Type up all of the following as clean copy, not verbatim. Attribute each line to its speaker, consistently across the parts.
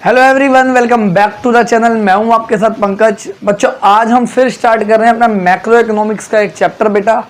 Speaker 1: Hello everyone, welcome back to the channel. मैं हूं आपके साथ पंकज। बच्चों, आज हम फिर स्टार्ट कर रहे हैं अपना मैक्रो इकोनॉमिक्स का एक चैप्टर बेटा,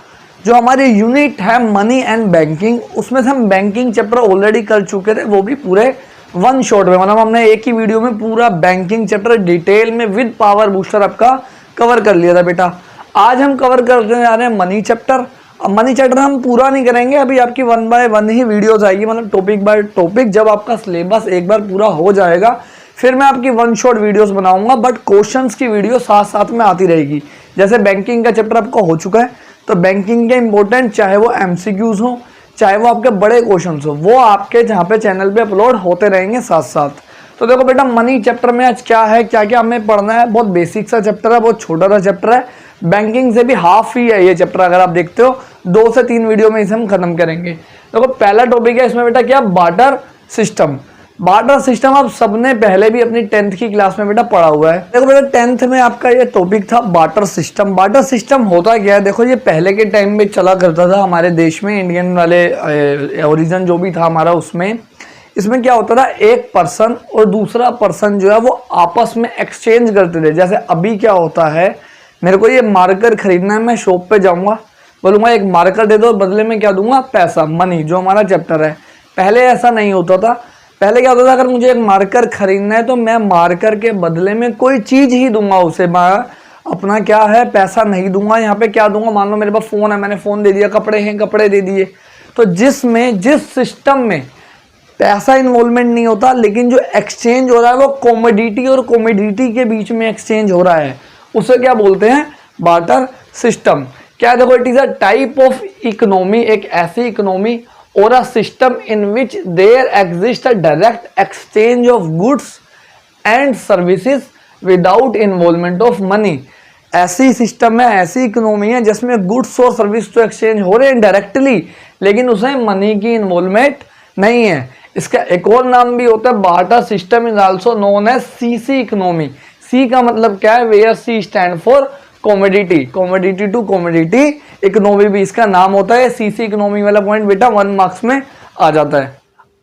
Speaker 1: जो हमारी यूनिट है मनी एंड बैंकिंग। उसमें से हम बैंकिंग चैप्टर ऑलरेडी कर चुके थे, वो भी पूरे वन शॉट में, मतलब हमने एक ही वीडियो में पूरा बैंकिंग चैप्टर डिटेल में विद पावर बूस्टर आपका कवर कर लिया था बेटा। आज हम कवर करने जा रहे हैं मनी चैप्टर। अब मनी चैप्टर हम पूरा नहीं करेंगे, अभी आपकी 1 बाय 1 ही वीडियोस आएगी, मतलब टॉपिक बाय टॉपिक। जब आपका सिलेबस एक बार पूरा हो जाएगा फिर मैं आपकी वन शॉट वीडियोस बनाऊंगा, बट क्वेश्चंस की वीडियो साथ साथ में आती रहेगी। जैसे बैंकिंग का चैप्टर आपका हो चुका है, तो बैंकिंग के इंपॉर्टेंट चाहे वो एमसीक्यूज हो चाहे वो आपके बड़े क्वेश्चन हो, वो आपके जहाँ पे चैनल पे अपलोड होते रहेंगे साथ साथ। तो देखो बेटा, मनी चैप्टर में आज क्या है, क्या क्या हमें पढ़ना है। बहुत बेसिक सा चैप्टर है, बहुत छोटा सा चैप्टर है। बैंकिंग से भी हाफ ही है ये चैप्टर। अगर आप देखते हो 2 से 3 वीडियो में इसे हम खत्म करेंगे। देखो पहला टॉपिक है इसमें बेटा क्या, बार्टर सिस्टम। बार्टर सिस्टम आप सबने पहले भी अपनी 10th की क्लास में बेटा पढ़ा हुआ है। देखो बेटा 10th में आपका ये टॉपिक था बार्टर सिस्टम। बार्टर सिस्टम होता क्या है, देखो ये पहले के टाइम में चला करता था हमारे देश में, इंडियन वाले ओरिजिन जो भी था हमारा उसमें। इसमें क्या होता था, एक पर्सन और दूसरा पर्सन जो है वो आपस में एक्सचेंज करते थे। जैसे अभी क्या होता है, मेरे को ये मार्कर खरीदना है, मैं शॉप पे जाऊंगा, बोलूंगा एक मार्कर दे दो, बदले में क्या दूंगा, पैसा, मनी, जो हमारा चैप्टर है। पहले ऐसा नहीं होता था। पहले क्या होता था, अगर मुझे एक मार्कर खरीदना है तो मैं मार्कर के बदले में कोई चीज ही दूंगा उसे, मैं अपना क्या है पैसा नहीं दूंगा। यहाँ पे क्या दूंगा, मान लो मेरे पास फोन है, मैंने फोन दे दिया, कपड़े हैं कपड़े दे दिए। तो जिस सिस्टम में पैसा इन्वॉल्वमेंट नहीं होता, लेकिन जो एक्सचेंज हो रहा है वो कॉमोडिटी और कॉमोडिटी के बीच में एक्सचेंज हो रहा है, उसे क्या बोलते हैं, बार्टर सिस्टम। क्या देखो, it is a type of economy, एक ऐसी इकोनॉमी और a system in which there exist a direct exchange of goods and services without involvement of money. ऐसी सिस्टम है, ऐसी इकोनॉमी है जिसमें गुड्स और सर्विस तो एक्सचेंज हो रहे हैं डायरेक्टली, लेकिन उसमें मनी की इन्वॉल्वमेंट नहीं है। इसका एक और नाम भी होता है, barter system is also known as CC economy. C का मतलब क्या है, where C stand for commodity, commodity to commodity economy भी इसका नाम होता है। सीसी इकोनॉमी वाला पॉइंट बेटा 1 मार्क्स में आ जाता है।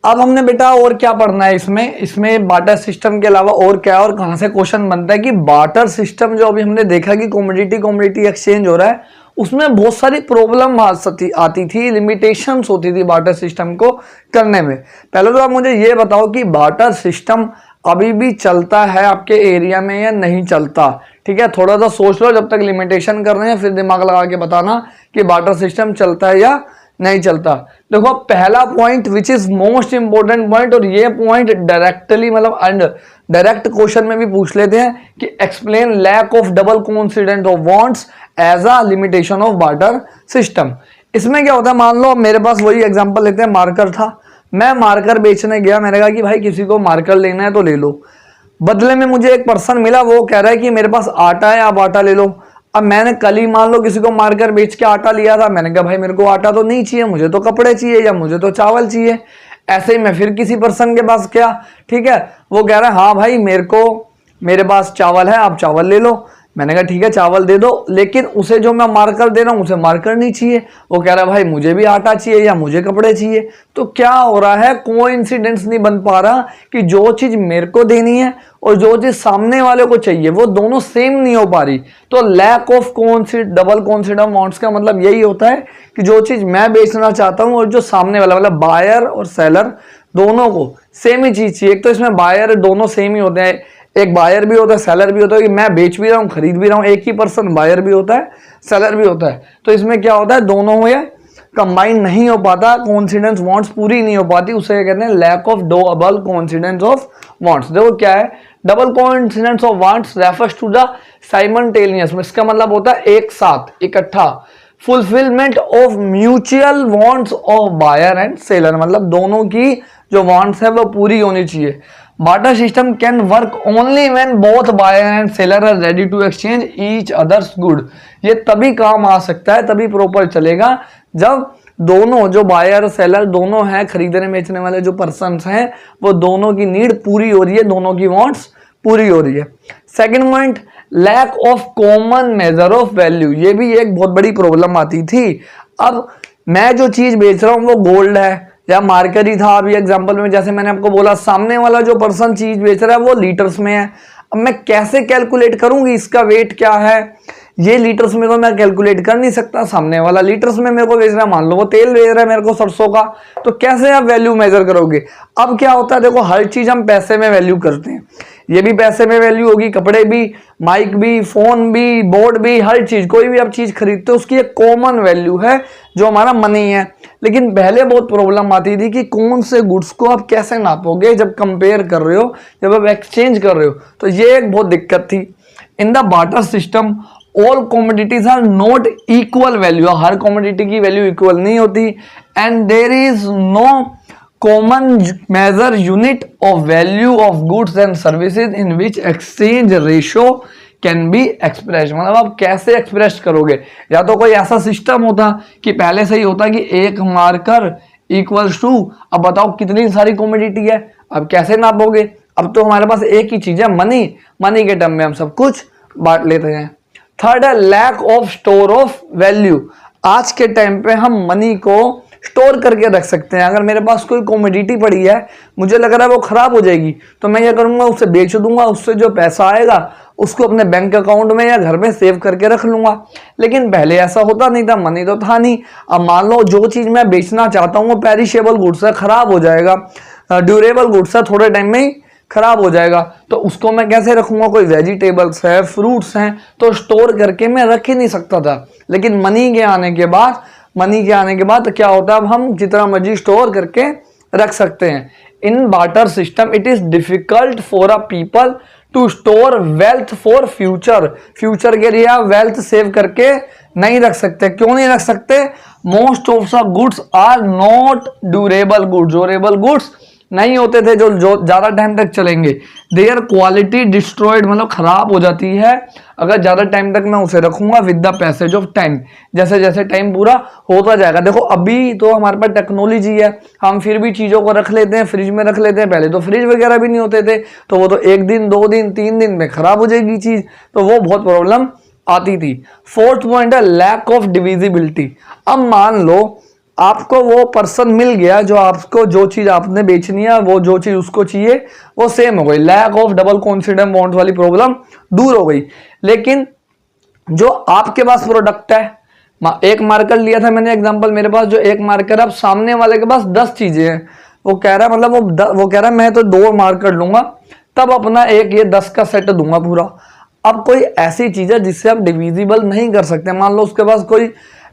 Speaker 1: अब हमने बेटा और क्या पढ़ना है इसमें बार्टर सिस्टम के अलावा और क्या और कहाँ से क्वेश्चन बनता है कि बार्टर सिस्टम जो अभी हमने देखा कि कॉमोडिटी एक्सचेंज हो रहा है, उसमें बहुत सारी प्रॉब्लम आती थी, लिमिटेशंस होती थी बार्टर सिस्टम को करने में। पहले तो आप मुझे ये बताओ कि बार्टर सिस्टम अभी भी चलता है आपके एरिया में या नहीं चलता। ठीक है, थोड़ा सा सोच लो, जब तक लिमिटेशन कर रहे हैं फिर दिमाग लगा के बताना कि बार्टर सिस्टम चलता है या नहीं चलता। देखो पहला point which is most important point, और ये पॉइंट डायरेक्टली मतलब डायरेक्ट क्वेश्चन में भी पूछ लेते हैं कि explain lack of double coincident of wants as a limitation of barter system. इसमें क्या होता है, मान लो मेरे पास वही एग्जांपल लेते हैं, मार्कर था, मैं मार्कर बेचने गया, मैंने कहा कि भाई किसी को मार्कर लेना है तो ले लो। बदले में मुझे एक पर्सन मिला, वो कह रहा है कि मेरे पास आटा है, आप आटा ले लो। अब मैंने कल ही मान लो किसी को मार्कर बेच के आटा लिया था, मैंने कहा भाई मेरे को आटा तो नहीं चाहिए, मुझे तो कपड़े चाहिए या मुझे तो चावल चाहिए। ऐसे ही मैं फिर किसी पर्सन के पास गया, ठीक है, वो कह रहा है हाँ भाई मेरे पास चावल है, आप चावल ले लो। मैंने कहा ठीक है चावल दे दो, लेकिन उसे जो मैं मार्कर दे रहा हूँ उसे मार्कर नहीं चाहिए। वो कह रहा है भाई मुझे भी आटा चाहिए या मुझे कपड़े चाहिए। तो क्या हो रहा है, कोइंसिडेंस नहीं बन पा रहा कि जो चीज मेरे को देनी है और जो चीज सामने वाले को चाहिए वो दोनों सेम नहीं हो पा रही। तो lack of double coincident amounts का मतलब यही होता है कि जो चीज मैं बेचना चाहता हूँ और जो सामने वाला मतलब बायर और सेलर दोनों को सेम ही चीज चाहिए। एक तो इसमें बायर दोनों सेम ही होते हैं, एक बायर भी होता है सेलर भी होता है, कि मैं बेच भी रहा हूँ खरीद भी रहा हूँ, एक ही पर्सन बायर भी होता है सेलर भी होता है। तो इसमें क्या होता है, दोनों हुए कंबाइन नहीं हो पाता, कोइंसिडेंस वांट्स पूरी नहीं हो पाती, उसे कहते हैं lack of double coincidence of wants. देखो क्या है, double coincidence of wants refers to the simultaneous, इसका मतलब होता है एक साथ इकट्ठा, fulfilment of mutual wants of buyer and seller, मतलब दोनों की जो वांट्स है वो पूरी होनी चाहिए। Barter system can work only when both buyer and seller are ready to exchange each others good. ये तभी काम आ सकता है, तभी प्रॉपर चलेगा जब दोनों जो बायर सेलर दोनों हैं, खरीदने बेचने वाले जो पर्सन्स हैं, वो दोनों की नीड पूरी हो रही है, दोनों की वांट्स पूरी हो रही है। Second point, lack of common measure of value, ये भी एक बहुत बड़ी प्रॉब्लम आती थी। अब मैं जो चीज बेच रहा हूँ वो गोल्ड है, या मार्कर ही था अभी एग्जांपल में, जैसे मैंने आपको बोला सामने वाला जो पर्सन चीज बेच रहा है वो लीटर्स में है। अब मैं कैसे कैलकुलेट करूंगी इसका वेट क्या है, ये लीटर्स में तो मैं कैलकुलेट कर नहीं सकता। सामने वाला लीटर्स में मेरे को बेच रहा है, मान लो वो तेल बेच रहा है मेरे को सरसों का, तो कैसे आप वैल्यू मेजर करोगे। अब क्या होता है, देखो हर चीज हम पैसे में वैल्यू करते हैं, ये भी पैसे में वैल्यू होगी, कपड़े भी, माइक भी, फोन भी, बोर्ड भी, हर चीज, कोई भी आप चीज खरीदते हो उसकी एक कॉमन वैल्यू है जो हमारा मनी है। लेकिन पहले बहुत प्रॉब्लम आती थी कि कौन से गुड्स को आप कैसे नापोगे जब कंपेयर कर रहे हो, जब आप एक्सचेंज कर रहे हो, तो ये एक बहुत दिक्कत थी। In the barter system all commodities are not equal value, हर कॉमोडिटी की वैल्यू इक्वल नहीं होती, and there is no common measure unit of value of goods and services in which exchange ratio can be express. मतलब आप कैसे express करोगे, या तो कोई ऐसा सिस्टम होता कि पहले से ही होता कि एक मार्कर इक्वल्स टू, अब बताओ कितनी सारी कॉमोडिटी है, अब कैसे नापोगे। अब तो हमारे पास एक ही चीज है, मनी, मनी के टर्म में हम सब कुछ बांट लेते हैं। थर्ड है lack of store of value. आज के टाइम पे हम मनी को स्टोर करके रख सकते हैं। अगर मेरे पास कोई कॉमोडिटी पड़ी है, मुझे लग रहा है वो खराब हो जाएगी, तो मैं क्या करूंगा, उसे बेच दूंगा, उससे जो पैसा आएगा उसको अपने बैंक अकाउंट में या घर में सेव करके रख लूंगा। लेकिन पहले ऐसा होता नहीं था, मनी तो था नहीं। अब मान लो जो चीज मैं बेचना चाहता हूँ वो पेरिशेबल गुड्स है, खराब हो जाएगा, ड्यूरेबल गुड्स है, थोड़े टाइम में ही खराब हो जाएगा, तो उसको मैं कैसे रखूंगा। कोई वेजिटेबल्स है, फ्रूट्स हैं, तो स्टोर करके मैं रख ही नहीं सकता था। लेकिन मनी के आने के बाद क्या होता है, अब हम जितना मर्जी स्टोर करके रख सकते हैं। In barter system it is difficult for a people to store wealth for future. Future के लिए आप वेल्थ सेव करके नहीं रख सकते। क्यों नहीं रख सकते, most of the goods are not durable goods, durable goods नहीं होते थे जो ज्यादा टाइम तक चलेंगे। देयर क्वालिटी डिस्ट्रॉयड, मतलब खराब हो जाती है अगर ज्यादा टाइम तक मैं उसे रखूंगा with the passage of time, जैसे जैसे टाइम पूरा होता जाएगा। देखो अभी तो हमारे पास टेक्नोलॉजी है, हम फिर भी चीजों को रख लेते हैं, फ्रिज में रख लेते हैं। पहले तो फ्रिज वगैरह भी नहीं होते थे, तो वो तो 1 दिन 2 दिन 3 दिन में खराब हो जाएगी चीज, तो वो बहुत प्रॉब्लम आती थी। फोर्थ पॉइंट है लैक ऑफ डिविजिबिलिटी। अब मान लो आपको वो पर्सन मिल गया जो आपको जो चीज आपने बेचनी है, वो जो चीज उसको चाहिए वो सेम हो गई, lack of double consider bond वाली प्रॉब्लम दूर हो गई। लेकिन जो आपके पास प्रोडक्ट है, एक मार्कर लिया था मैंने एग्जांपल, मेरे पास जो एक मार्कर, अब सामने वाले के पास 10 चीजें हैं, वो कह रहा है मतलब वो कह रहा है मैं तो 2 मार्कर लूंगा, तब अपना एक ये 10 का सेट दूंगा पूरा। अब कोई ऐसी चीज है जिससे आप डिविजिबल नहीं कर सकते, मान लो उसके पास कोई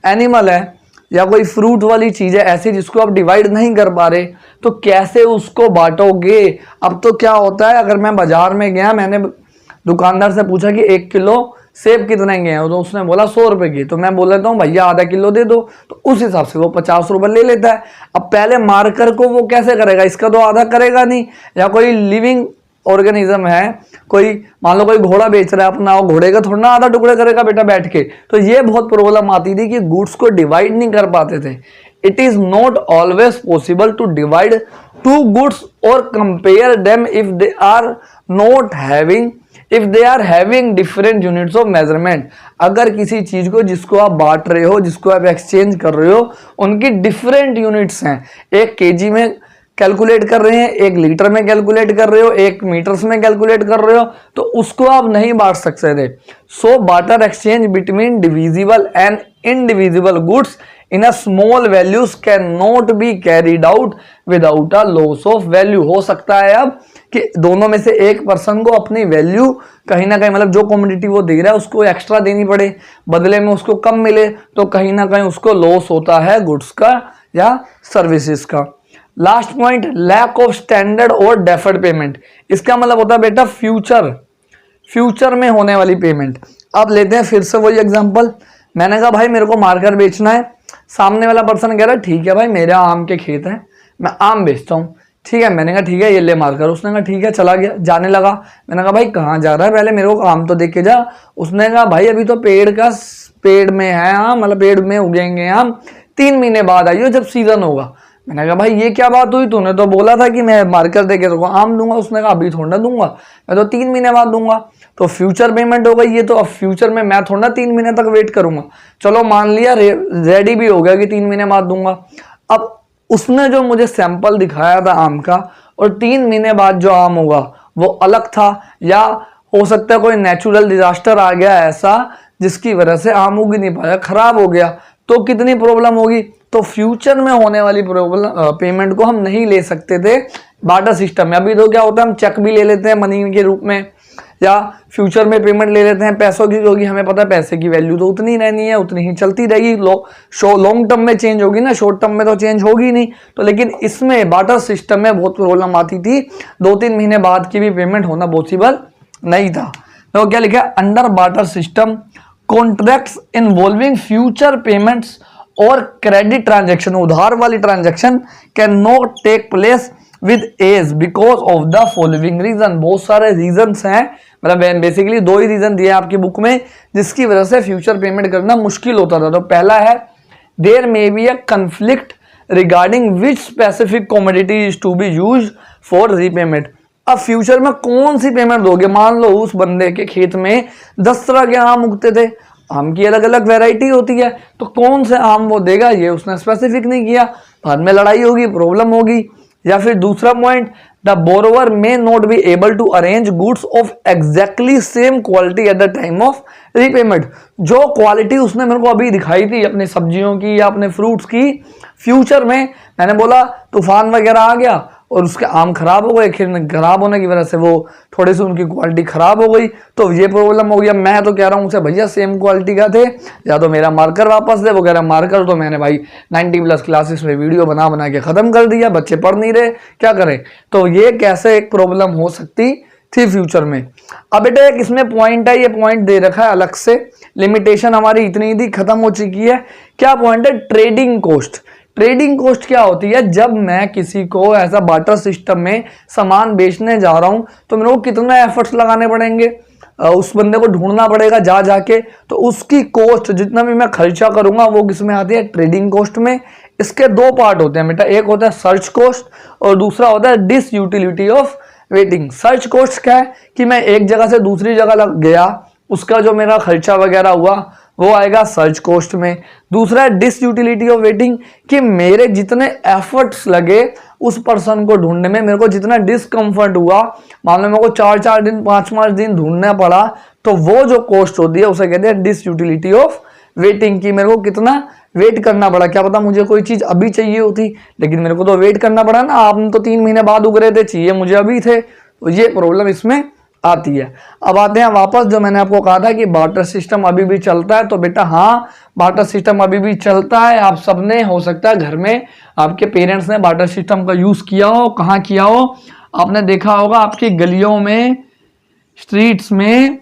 Speaker 1: एनिमल है या कोई फ्रूट वाली चीज है ऐसी जिसको आप डिवाइड नहीं कर पा रहे, तो कैसे उसको बांटोगे। अब तो क्या होता है, अगर मैं बाजार में गया, मैंने दुकानदार से पूछा कि 1 किलो सेब कितने के हैं, तो उसने बोला 100 रुपए की, तो मैं बोल देता हूँ भैया आधा किलो दे दो, तो उस हिसाब से वो 50 रुपए ले लेता है। अब पहले मार्कर को वो कैसे करेगा, इसका तो आधा करेगा नहीं। या कोई लिविंग ऑर्गेनिज्म है, कोई मान लो कोई घोड़ा बेच रहा है अपना, वो घोड़े का थोड़ा ना आधा टुकड़ा करेगा बेटा बैठ के। तो ये बहुत प्रॉब्लम आती थी कि गुड्स को डिवाइड नहीं कर पाते थे। It is not always possible to divide 2 goods और compare them if they are not having if they are having different units of measurement. अगर किसी चीज को जिसको आप बांट रहे हो, जिसको आप एक्सचेंज कर रहे हो, उनकी डिफरेंट यूनिट्स हैं, 1 केजी में कैलकुलेट कर रहे हैं, 1 लीटर में कैलकुलेट कर रहे हो, 1 मीटर्स में कैलकुलेट कर रहे हो, तो उसको आप नहीं बांट सकते थे। So barter exchange between divisible and indivisible goods in a small values can not be carried out without a loss of value. हो सकता है अब कि दोनों में से एक पर्सन को अपनी वैल्यू कहीं ना कहीं, मतलब जो कमोडिटी वो दे रहा है उसको एक्स्ट्रा देनी पड़े, बदले में उसको कम मिले, तो कहीं ना कहीं उसको लॉस होता है गुड्स का या सर्विसेज का। Last point lack of standard और डेफर्ड पेमेंट। इसका मतलब होता है बेटा फ्यूचर में होने वाली पेमेंट। अब लेते हैं फिर से वही एग्जांपल, मैंने कहा भाई मेरे को मार्कर बेचना है, सामने वाला पर्सन कह रहा है ठीक है भाई मेरा आम के खेत है, मैं आम बेचता हूँ, ठीक है। मैंने कहा ठीक है ये ले मार्कर, उसने कहा ठीक है, चला गया, जाने लगा। मैंने कहा भाई कहाँ जा रहा है, पहले मेरे को आम तो देख के जा। उसने कहा भाई अभी तो पेड़ में है आम, मतलब पेड़ में उगेंगे आम, 3 महीने बाद आइयो जब सीजन होगा। मैंने कहा भाई ये क्या बात हुई, तूने तो बोला था कि मैं मार्कर देके तो आम दूंगा। उसने कहा अभी थोड़ा दूंगा, मैं तो 3 महीने बाद दूंगा। तो फ्यूचर पेमेंट हो गई ये, तो अब फ्यूचर में मैं थोड़ा 3 महीने तक वेट करूंगा। चलो मान लिया रेडी भी हो गया कि 3 महीने बाद दूंगा। अब उसने जो मुझे सैंपल दिखाया था आम का और 3 महीने बाद जो आम होगा वो अलग था, या हो सकता है कोई नेचुरल डिजास्टर आ गया ऐसा जिसकी वजह से आम उग नहीं पाया, खराब हो गया, तो कितनी प्रॉब्लम होगी। तो फ्यूचर में होने वाली प्रॉब्लम पेमेंट को हम नहीं ले सकते थे बार्टर सिस्टम में। अभी तो क्या होता है, हम चेक भी ले लेते हैं मनी के रूप में, या फ्यूचर में पेमेंट ले लेते हैं पैसों की, क्योंकि हमें पता है पैसे की वैल्यू तो उतनी रहनी है, उतनी ही चलती रहेगी। लॉन्ग टर्म में चेंज होगी ना, शॉर्ट टर्म में तो चेंज होगी नहीं। तो लेकिन इसमें बार्टर सिस्टम में बहुत प्रॉब्लम आती थी, 2-3 महीने बाद की भी पेमेंट होना पॉसिबल नहीं था। तो क्या लिखा है, under barter system contracts involving future payments और क्रेडिट ट्रांजैक्शन, उधार वाली transaction can not take place with as because of the following reason. बहुत सारे रीजंस हैं, मतलब बेसिकली 2 ही रीजन दिए आपकी बुक में जिसकी वजह से फ्यूचर पेमेंट करना मुश्किल होता था। तो पहला है, there may be a conflict regarding which specific commodity is to be used for repayment. अब फ्यूचर में कौन सी पेमेंट दोगे, मान लो उस बंदे के खेत में 10 तरह के आम उगते थे, आम की अलग अलग वैरायटी होती है, तो कौन से आम वो देगा ये उसने स्पेसिफिक नहीं किया, बाद में लड़ाई होगी, प्रॉब्लम होगी। या फिर दूसरा point, the borrower may not be able to arrange goods of exactly same quality at the time of repayment. जो क्वालिटी उसने मेरे को अभी दिखाई थी अपने सब्जियों की या अपने फ्रूट्स की, फ्यूचर में मैंने बोला तूफान वगैरह आ गया और उसके आम खराब हो गए, खराब होने की वजह से वो थोड़ी सी उनकी क्वालिटी खराब हो गई, तो ये प्रॉब्लम हो गया। मैं तो कह रहा हूँ उसे भैया सेम क्वालिटी का थे, या तो मेरा मार्कर वापस दे। वो कह रहा मार्कर तो मैंने भाई 90+ क्लासेस में वीडियो बना बना के खत्म कर दिया, बच्चे पढ़ नहीं रहे, क्या करें। तो ये कैसे एक प्रॉब्लम हो सकती थी फ्यूचर में। अब बेटा एक इसमें पॉइंट है, ये पॉइंट दे रखा है अलग से, लिमिटेशन हमारी इतनी थी, खत्म हो चुकी है। क्या पॉइंट है, ट्रेडिंग कॉस्ट। ट्रेडिंग कॉस्ट क्या होती है, जब मैं किसी को ऐसा बार्टर सिस्टम में सामान बेचने जा रहा हूं तो मेरे को कितना एफर्ट्स लगाने पड़ेंगे, उस बंदे को ढूंढना पड़ेगा जा जाके, तो उसकी कॉस्ट जितना भी मैं खर्चा करूंगा वो किसमें आती है, ट्रेडिंग कॉस्ट में। इसके 2 पार्ट होते हैं बेटा, एक होता है सर्च कॉस्ट और दूसरा होता है disutility of waiting. Search cost क्या है कि मैं एक जगह से दूसरी जगह गया, उसका जो मेरा खर्चा वगैरह हुआ वो आएगा सर्च कॉस्ट में। दूसरा है डिसयूटिलिटी ऑफ वेटिंग, कि मेरे जितने एफर्ट्स लगे उस पर्सन को ढूंढने में, मेरे को जितना डिसकंफर्ट हुआ, मान लो मेरे को 4-4 दिन 5-5 दिन ढूंढना पड़ा, तो वो जो कॉस्ट होती है उसे कहते हैं डिसयूटिलिटी ऑफ वेटिंग, की मेरे को कितना वेट करना पड़ा। क्या पता मुझे कोई चीज अभी चाहिए होती, लेकिन मेरे को तो वेट करना पड़ा ना, आपने तो 3 महीने बाद उग रहे थे, चाहिए मुझे अभी थे, तो ये प्रॉब्लम इसमें आती है। अब आते हैं वापस, जो मैंने आपको कहा था कि बार्टर सिस्टम अभी भी चलता है, तो बेटा हाँ बार्टर सिस्टम अभी भी चलता है। आप सबने हो सकता है घर में आपके पेरेंट्स ने बार्टर सिस्टम का यूज किया हो, कहाँ किया हो, आपने देखा होगा आपकी गलियों में, स्ट्रीट्स में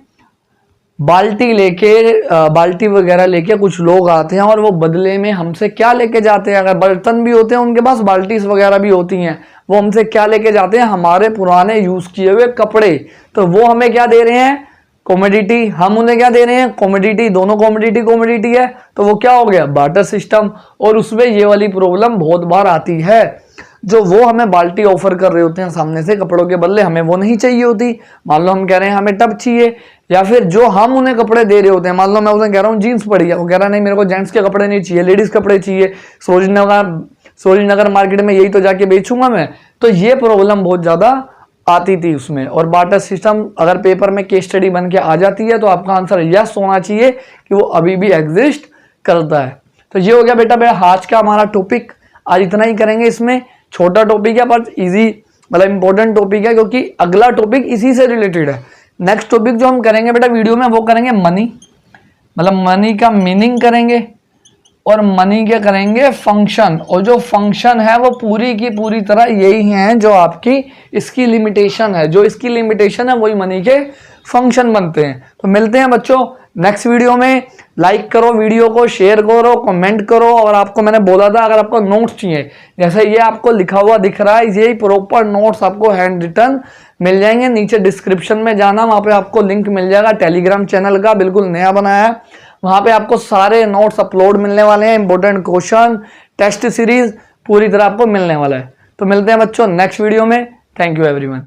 Speaker 1: बाल्टी वगैरह लेके कुछ लोग आते हैं और वो बदले में हमसे क्या लेके जाते हैं, अगर बर्तन भी होते हैं उनके पास, बाल्टीज वगैरह भी होती हैं, वो हमसे क्या लेके जाते हैं, हमारे पुराने यूज किए हुए कपड़े। तो वो हमें क्या दे रहे हैं, कॉमोडिटी, हम उन्हें क्या दे रहे हैं, कॉमोडिटी, दोनों कॉमोडिटी है, तो वो क्या हो गया, बार्टर सिस्टम। और उसमें ये वाली प्रॉब्लम बहुत बार आती है, जो वो हमें बाल्टी ऑफर कर रहे होते हैं सामने से कपड़ों के बदले, हमें वो नहीं चाहिए होती। मान लो हम कह रहे हैं हमें टब चाहिए, या फिर जो हम उन्हें कपड़े दे रहे होते हैं, मान लो मैं उसे कह रहा हूँ जीन्स पड़ी है, वो कह रहा नहीं मेरे को जेंट्स के कपड़े नहीं चाहिए, लेडीज कपड़े चाहिए, सरोजनगर मार्केट में यही तो जाके बेचूंगा मैं। तो ये प्रॉब्लम बहुत ज्यादा आती थी उसमें। और बार्टर सिस्टम अगर पेपर में केस स्टडी बन के आ जाती है तो आपका आंसर यस होना चाहिए कि वो अभी भी एग्जिस्ट करता है। तो ये हो गया बेटा आज का हमारा टॉपिक। आज इतना ही करेंगे, इसमें छोटा टॉपिक है पर इजी, मतलब इंपॉर्टेंट टॉपिक है, क्योंकि अगला टॉपिक इसी से रिलेटेड है। नेक्स्ट टॉपिक जो हम करेंगे बेटा वीडियो में, वो करेंगे मनी, मतलब मनी का मीनिंग करेंगे और मनी के करेंगे फंक्शन। और जो फंक्शन है वो पूरी की पूरी तरह यही है जो आपकी इसकी लिमिटेशन है, जो इसकी लिमिटेशन है वही मनी के फंक्शन बनते हैं। तो मिलते हैं बच्चों नेक्स्ट वीडियो में। लाइक करो वीडियो को, शेयर करो, कमेंट करो। और आपको मैंने बोला था अगर आपको नोट्स चाहिए, जैसे ये आपको लिखा हुआ दिख रहा है, यही प्रॉपर नोट्स आपको हैंड रिटन मिल जाएंगे। नीचे डिस्क्रिप्शन में जाना, वहां पे आपको लिंक मिल जाएगा टेलीग्राम चैनल का, बिल्कुल नया बनाया है। वहां पे आपको सारे नोट्स अपलोड मिलने वाले हैं, इंपॉर्टेंट क्वेश्चन, टेस्ट सीरीज पूरी तरह आपको मिलने वाला है। तो मिलते हैं बच्चों नेक्स्ट वीडियो में। Thank you everyone.